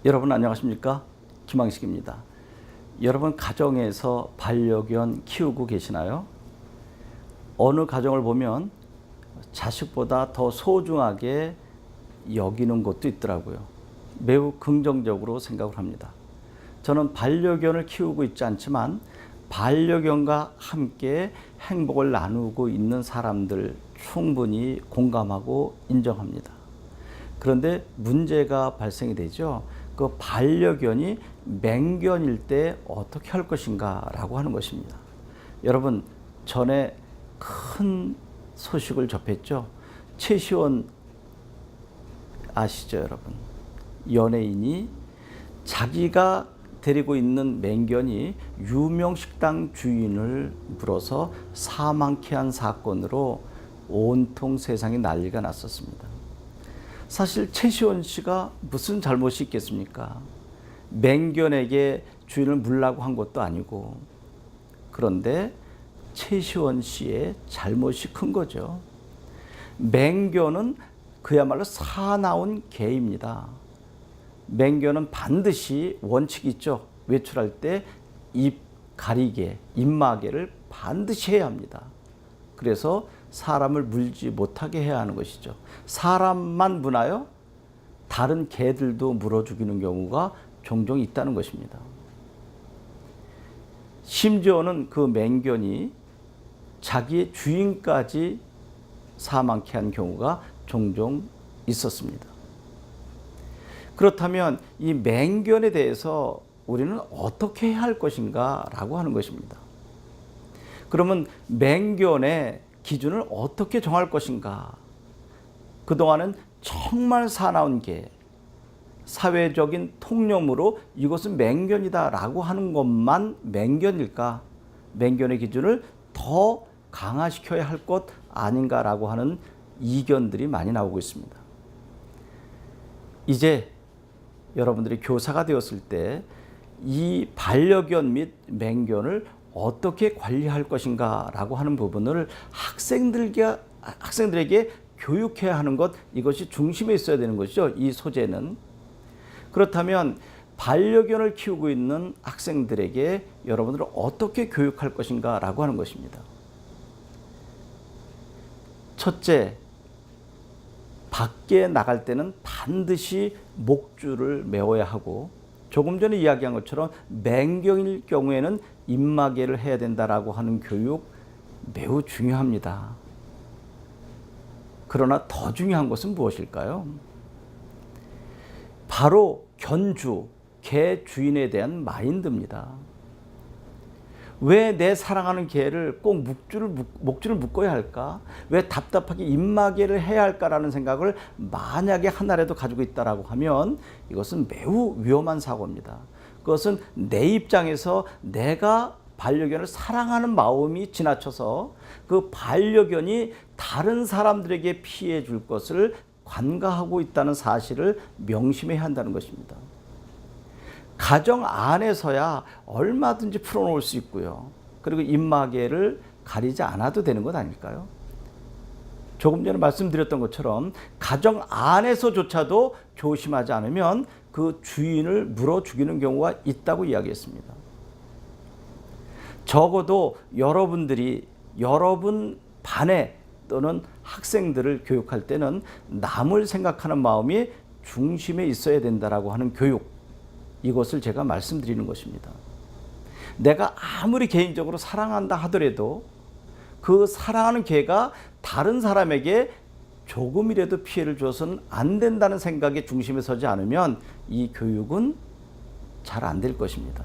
여러분 안녕하십니까? 김항식입니다. 여러분 가정에서 반려견 키우고 계시나요? 어느 가정을 보면 자식보다 더 소중하게 여기는 곳도 있더라고요. 매우 긍정적으로 생각을 합니다. 저는 반려견을 키우고 있지 않지만 반려견과 함께 행복을 나누고 있는 사람들 충분히 공감하고 인정합니다. 그런데 문제가 발생이 되죠. 그 반려견이 맹견일 때 어떻게 할 것인가 라고 하는 것입니다. 여러분, 전에 큰 소식을 접했죠. 최시원 아시죠, 여러분? 연예인이 자기가 데리고 있는 맹견이 유명 식당 주인을 물어서 사망케 한 사건으로 온통 세상에 난리가 났었습니다. 사실 최시원 씨가 무슨 잘못이 있겠습니까? 맹견에게 주인을 물라고 한 것도 아니고. 그런데 최시원 씨의 잘못이 큰 거죠. 맹견은 그야말로 사나운 개입니다. 맹견은 반드시 원칙이 있죠. 외출할 때 입 가리개, 입마개를 반드시 해야 합니다. 그래서 사람을 물지 못하게 해야 하는 것이죠. 사람만 무나요? 다른 개들도 물어 죽이는 경우가 종종 있다는 것입니다. 심지어는 그 맹견이 자기의 주인까지 사망케 한 경우가 종종 있었습니다. 그렇다면 이 맹견에 대해서 우리는 어떻게 해야 할 것인가 라고 하는 것입니다. 그러면 맹견의 기준을 어떻게 정할 것인가? 그동안은 정말 사나운 개, 사회적인 통념으로 이것은 맹견이다 라고 하는 것만 맹견일까? 맹견의 기준을 더 강화시켜야 할 것 아닌가라고 하는 이견들이 많이 나오고 있습니다. 이제 여러분들이 교사가 되었을 때 이 반려견 및 맹견을 어떻게 관리할 것인가 라고 하는 부분을 학생들에게 교육해야 하는 것, 이것이 중심에 있어야 되는 것이죠. 이 소재는. 그렇다면 반려견을 키우고 있는 학생들에게 여러분들은 어떻게 교육할 것인가 라고 하는 것입니다. 첫째, 밖에 나갈 때는 반드시 목줄을 메어야 하고, 조금 전에 이야기한 것처럼 맹견일 경우에는 입마개를 해야 된다라고 하는 교육 매우 중요합니다. 그러나 더 중요한 것은 무엇일까요? 바로 견주, 개 주인에 대한 마인드입니다. 왜 내 사랑하는 개를 꼭 목줄을 묶어야 할까? 왜 답답하게 입마개를 해야 할까라는 생각을 만약에 하나라도 가지고 있다라고 하면 이것은 매우 위험한 사고입니다. 그것은 내 입장에서 내가 반려견을 사랑하는 마음이 지나쳐서 그 반려견이 다른 사람들에게 피해 줄 것을 관가하고 있다는 사실을 명심해야 한다는 것입니다. 가정 안에서야 얼마든지 풀어놓을 수 있고요. 그리고 입마개를 가리지 않아도 되는 것 아닐까요? 조금 전에 말씀드렸던 것처럼 가정 안에서조차도 조심하지 않으면 그 주인을 물어 죽이는 경우가 있다고 이야기했습니다. 적어도 여러분들이 여러분 반에 또는 학생들을 교육할 때는 남을 생각하는 마음이 중심에 있어야 된다라고 하는 교육, 이것을 제가 말씀드리는 것입니다. 내가 아무리 개인적으로 사랑한다 하더라도 그 사랑하는 개가 다른 사람에게 조금이라도 피해를 줘서는 안 된다는 생각의 중심에 서지 않으면 이 교육은 잘 안 될 것입니다.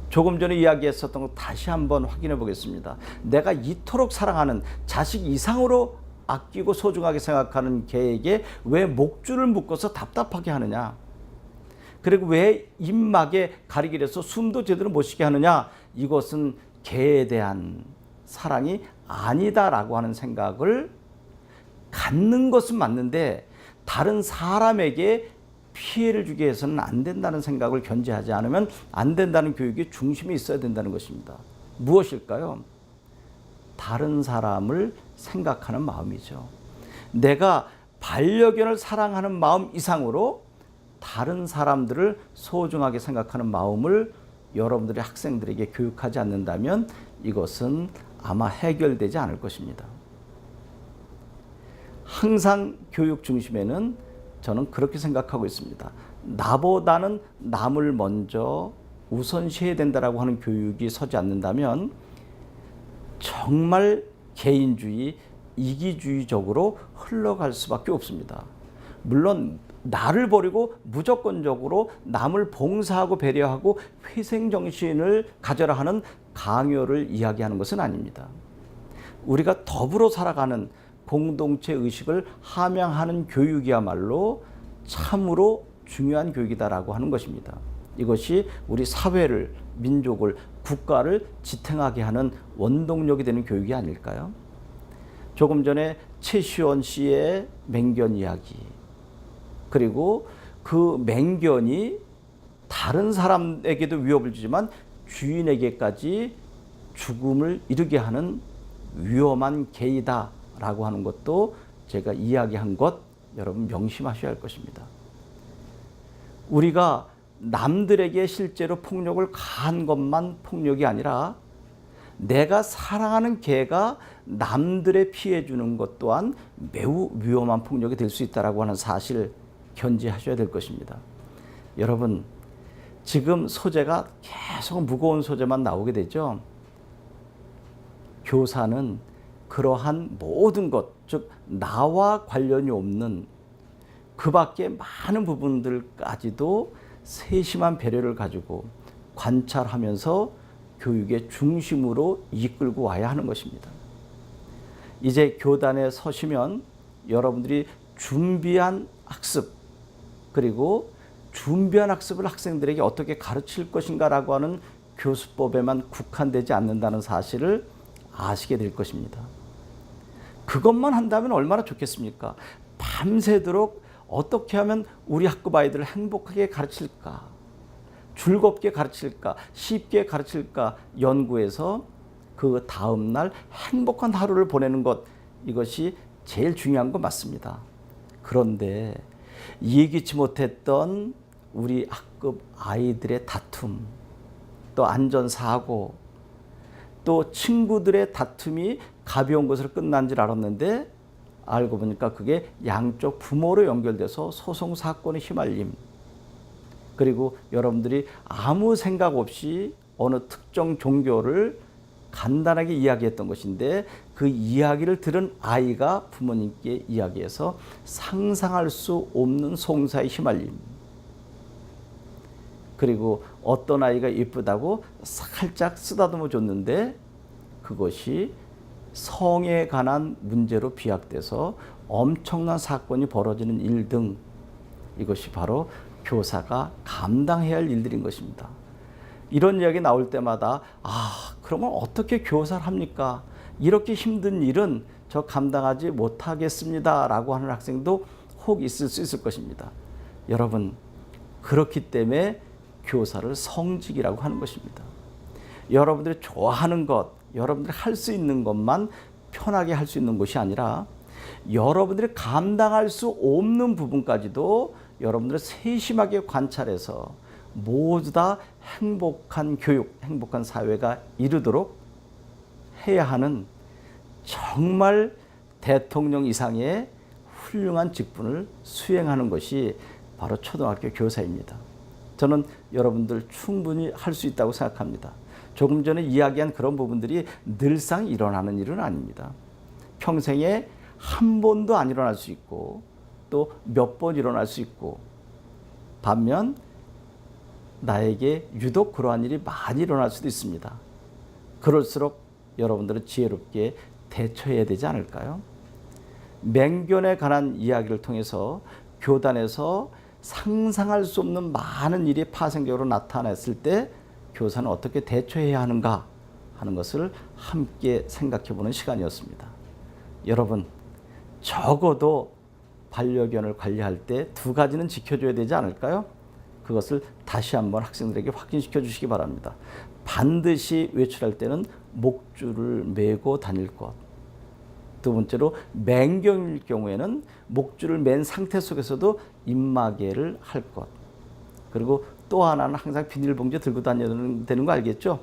조금 전에 이야기했었던 거 다시 한번 확인해 보겠습니다. 내가 이토록 사랑하는 자식 이상으로 아끼고 소중하게 생각하는 개에게 왜 목줄을 묶어서 답답하게 하느냐? 그리고 왜 입막에 가리기를 해서 숨도 제대로 못 쉬게 하느냐? 이것은 개에 대한 사랑이 아니다라고 하는 생각을 갖는 것은 맞는데 다른 사람에게 피해를 주게 해서는 안 된다는 생각을 견지하지 않으면 안 된다는 교육이 중심에 있어야 된다는 것입니다. 무엇일까요? 다른 사람을 생각하는 마음이죠. 내가 반려견을 사랑하는 마음 이상으로 다른 사람들을 소중하게 생각하는 마음을 여러분들이 학생들에게 교육하지 않는다면 이것은 아마 해결되지 않을 것입니다. 항상 교육 중심에는 저는 그렇게 생각하고 있습니다. 나보다는 남을 먼저 우선시해야 된다라고 하는 교육이 서지 않는다면 정말 개인주의, 이기주의적으로 흘러갈 수밖에 없습니다. 물론 나를 버리고 무조건적으로 남을 봉사하고 배려하고 희생정신을 가져라 하는 강요를 이야기하는 것은 아닙니다. 우리가 더불어 살아가는 공동체 의식을 함양하는 교육이야말로 참으로 중요한 교육이다라고 하는 것입니다. 이것이 우리 사회를, 민족을, 국가를 지탱하게 하는 원동력이 되는 교육이 아닐까요? 조금 전에 최시원 씨의 맹견 이야기, 그리고 그 맹견이 다른 사람에게도 위협을 주지만 주인에게까지 죽음을 이르게 하는 위험한 개이다라고 하는 것도 제가 이야기한 것 여러분 명심하셔야 할 것입니다. 우리가 남들에게 실제로 폭력을 가한 것만 폭력이 아니라 내가 사랑하는 개가 남들의 피해 주는 것 또한 매우 위험한 폭력이 될 수 있다라고 하는 사실을 견지하셔야 될 것입니다. 여러분, 지금 소재가 계속 무거운 소재만 나오게 되죠. 교사는 그러한 모든 것, 즉 나와 관련이 없는 그 밖에 많은 부분들까지도 세심한 배려를 가지고 관찰하면서 교육의 중심으로 이끌고 와야 하는 것입니다. 이제 교단에 서시면 여러분들이 준비한 학습, 그리고 준비한 학습을 학생들에게 어떻게 가르칠 것인가라고 하는 교수법에만 국한되지 않는다는 사실을 아시게 될 것입니다. 그것만 한다면 얼마나 좋겠습니까? 밤새도록 어떻게 하면 우리 학급 아이들을 행복하게 가르칠까, 즐겁게 가르칠까, 쉽게 가르칠까 연구해서 그 다음날 행복한 하루를 보내는 것, 이것이 제일 중요한 건 맞습니다. 그런데 예기치 못했던 우리 학급 아이들의 다툼, 또 안전사고, 또 친구들의 다툼이 가벼운 것으로 끝난 줄 알았는데 알고 보니까 그게 양쪽 부모로 연결돼서 소송 사건에 휘말림, 그리고 여러분들이 아무 생각 없이 어느 특정 종교를 간단하게 이야기했던 것인데 그 이야기를 들은 아이가 부모님께 이야기해서 상상할 수 없는 송사에 휘말림, 그리고 어떤 아이가 예쁘다고 살짝 쓰다듬어 줬는데 그것이 성에 관한 문제로 비약돼서 엄청난 사건이 벌어지는 일 등, 이것이 바로 교사가 감당해야 할 일들인 것입니다. 이런 이야기 나올 때마다 그러면 어떻게 교사를 합니까? 이렇게 힘든 일은 저 감당하지 못하겠습니다 라고 하는 학생도 혹 있을 수 있을 것입니다. 여러분, 그렇기 때문에 교사를 성직이라고 하는 것입니다. 여러분들이 좋아하는 것, 여러분들이 할 수 있는 것만 편하게 할 수 있는 것이 아니라 여러분들이 감당할 수 없는 부분까지도 여러분들이 세심하게 관찰해서 모두 다 행복한 교육, 행복한 사회가 이루도록 해야 하는 정말 대통령 이상의 훌륭한 직분을 수행하는 것이 바로 초등학교 교사입니다. 저는 여러분들 충분히 할 수 있다고 생각합니다. 조금 전에 이야기한 그런 부분들이 늘상 일어나는 일은 아닙니다. 평생에 한 번도 안 일어날 수 있고 또 몇 번 일어날 수 있고, 반면 나에게 유독 그러한 일이 많이 일어날 수도 있습니다. 그럴수록 여러분들은 지혜롭게 대처해야 되지 않을까요? 맹견에 관한 이야기를 통해서 교단에서 상상할 수 없는 많은 일이 파생적으로 나타났을 때 교사는 어떻게 대처해야 하는가 하는 것을 함께 생각해 보는 시간이었습니다. 여러분, 적어도 반려견을 관리할 때 두 가지는 지켜줘야 되지 않을까요? 그것을 다시 한번 학생들에게 확인시켜 주시기 바랍니다. 반드시 외출할 때는 목줄을 메고 다닐 것, 두 번째로 맹경일 경우에는 목줄을 맨 상태 속에서도 입마개를 할 것. 그리고 또 하나는 항상 비닐봉지 들고 다녀야 되는 거 알겠죠?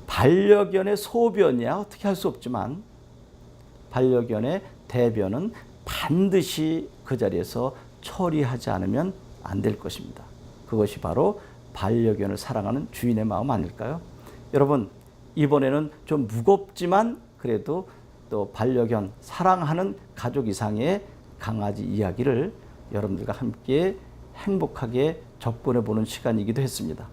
반려견의 소변이야 어떻게 할 수 없지만 반려견의 대변은 반드시 그 자리에서 처리하지 않으면 안 될 것입니다. 그것이 바로 반려견을 사랑하는 주인의 마음 아닐까요? 여러분, 이번에는 좀 무겁지만 그래도 또 반려견 사랑하는 가족 이상의 강아지 이야기를 여러분들과 함께 행복하게 접근해 보는 시간이기도 했습니다.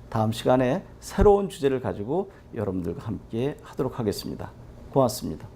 다음 시간에 새로운 주제를 가지고 여러분들과 함께 하도록 하겠습니다. 고맙습니다.